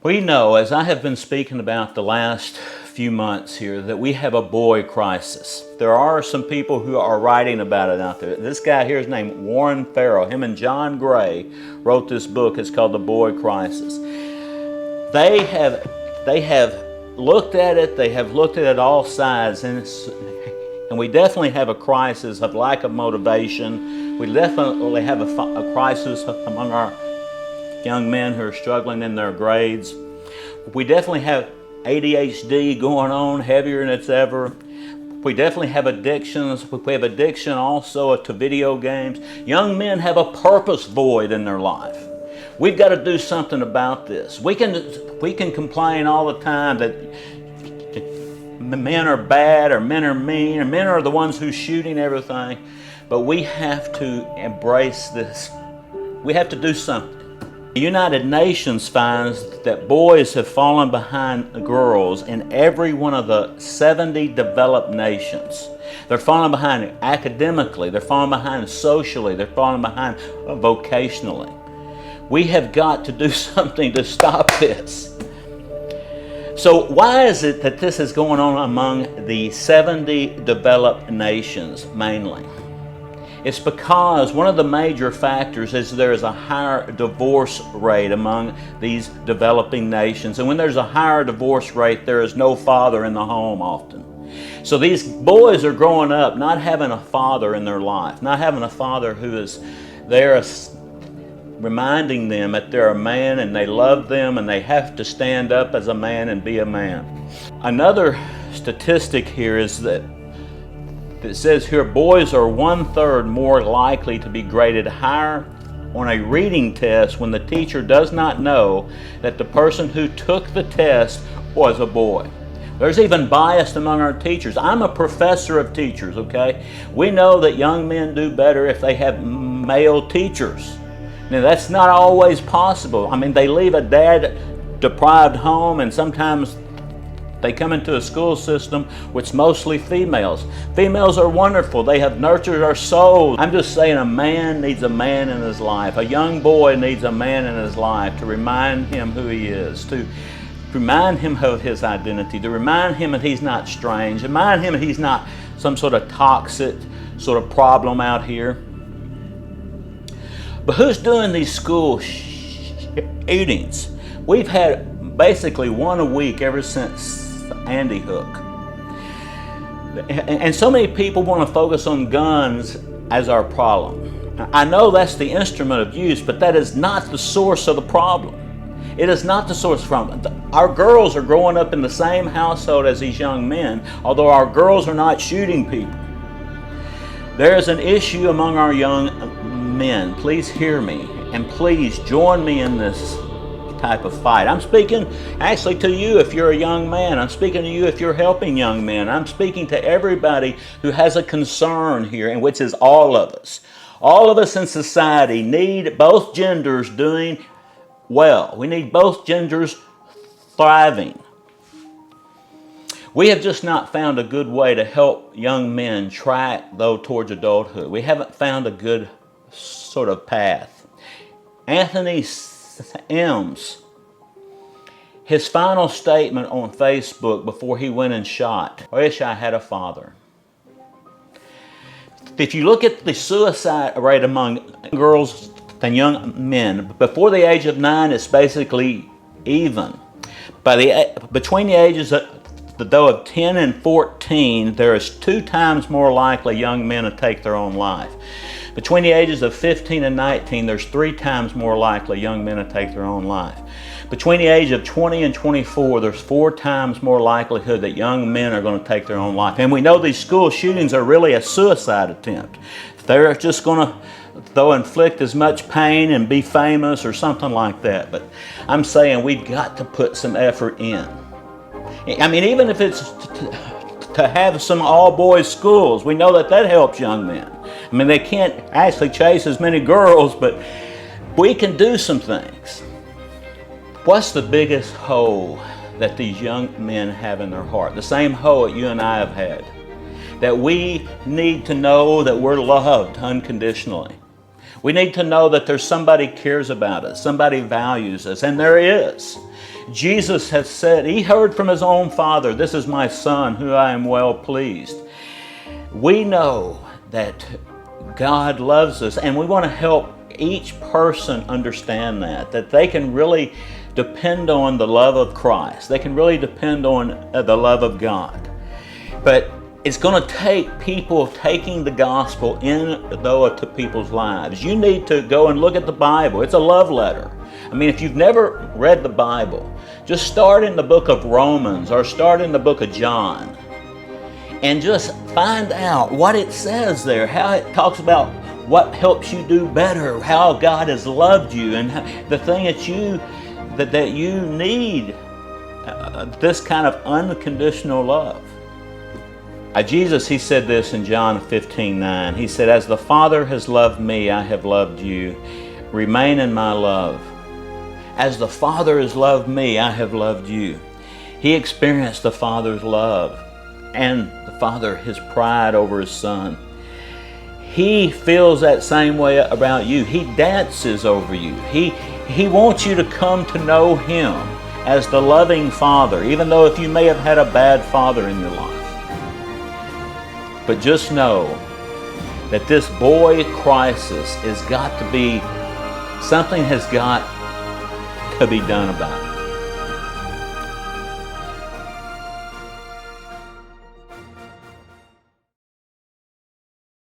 We know, as I have been speaking about the last few months here, that we have a boy crisis. There are some people who are writing about it out there. This guy here is named Warren Farrell. Him and John Gray wrote this book. It's called The Boy Crisis. They have looked at it. They have looked at it all sides, and we definitely have a crisis of lack of motivation. We definitely have a crisis among our young men who are struggling in their grades. We definitely have ADHD going on heavier than it's ever. We definitely have addictions. We have addiction also to video games. Young men have a purpose void in their life. We've got to do something about this. We can complain all the time that men are bad or men are mean or men are the ones who's shooting everything, but we have to embrace this. We have to do something. The United Nations finds that boys have fallen behind girls in every one of the 70 developed nations. They're falling behind academically, they're falling behind socially, they're falling behind vocationally. We have got to do something to stop this. So why is it that this is going on among the 70 developed nations mainly? It's because one of the major factors is there is a higher divorce rate among these developing nations. And when there's a higher divorce rate, there is no father in the home often. So these boys are growing up not having a father in their life, not having a father who is there reminding them that they're a man and they love them and they have to stand up as a man and be a man. Another statistic here is that it says here boys are 1/3 more likely to be graded higher on a reading test when the teacher does not know that the person who took the test was a boy. There's even bias among our teachers. I'm a professor of teachers, okay? We know that young men do better if they have male teachers. Now that's not always possible. I mean, they leave a dad-deprived home and sometimes they come into a school system which is mostly females. Females are wonderful. They have nurtured our souls. I'm just saying a man needs a man in his life. A young boy needs a man in his life to remind him who he is, to remind him of his identity, to remind him that he's not strange, remind him that he's not some sort of toxic sort of problem out here. But who's doing these school shootings? We've had basically one a week ever since Andy Hook. And so many people want to focus on guns as our problem. I know that's the instrument of use, but that is not the source of the problem. It is not the source of the problem. Our girls are growing up in the same household as these young men, although our girls are not shooting people. There is an issue among our young men. Please hear me, and please join me in this type of fight. I'm speaking actually to you if you're a young man. I'm speaking to you if you're helping young men. I'm speaking to everybody who has a concern here, and which is all of us. All of us in society need both genders doing well. We need both genders thriving. We have just not found a good way to help young men track, though, towards adulthood. We haven't found a good sort of path. Anthony Ems, his final statement on Facebook before he went and shot, "I wish I had a father." If you look at the suicide rate among girls and young men, before the age of 9, it's basically even. Between the ages of 10 and 14, there is 2 times more likely young men to take their own life. Between the ages of 15 and 19, there's 3 times more likely young men to take their own life. Between the age of 20 and 24, there's 4 times more likelihood that young men are going to take their own life. And we know these school shootings are really a suicide attempt. They're just going to inflict as much pain and be famous or something like that. But I'm saying we've got to put some effort in. I mean, even if it's to have some all-boys schools, we know that helps young men. I mean, they can't actually chase as many girls, but we can do some things. What's the biggest hole that these young men have in their heart? The same hole that you and I have had. That we need to know that we're loved unconditionally. We need to know that there's somebody cares about us, somebody values us, and there is. Jesus has said, he heard from his own Father, "This is my Son, who I am well pleased." We know that God loves us, and we want to help each person understand that they can really depend on the love of Christ. They can really depend on the love of God. But it's going to take people taking the gospel into people's lives. You need to go and look at the Bible. It's a love letter. I mean, if you've never read the Bible, just start in the book of Romans or start in the book of John and just find out what it says there, how it talks about what helps you do better, how God has loved you, and the thing that you need, this kind of unconditional love. Jesus, he said this in John 15:9. He said, "As the Father has loved me, I have loved you. Remain in my love. As the Father has loved me, I have loved you." He experienced the Father's love and the Father, his pride over his Son. He feels that same way about you. He dances over you. He wants you to come to know him as the loving Father, even though if you may have had a bad father in your life. But just know that this boy crisis has got to be, something has got to be done about it.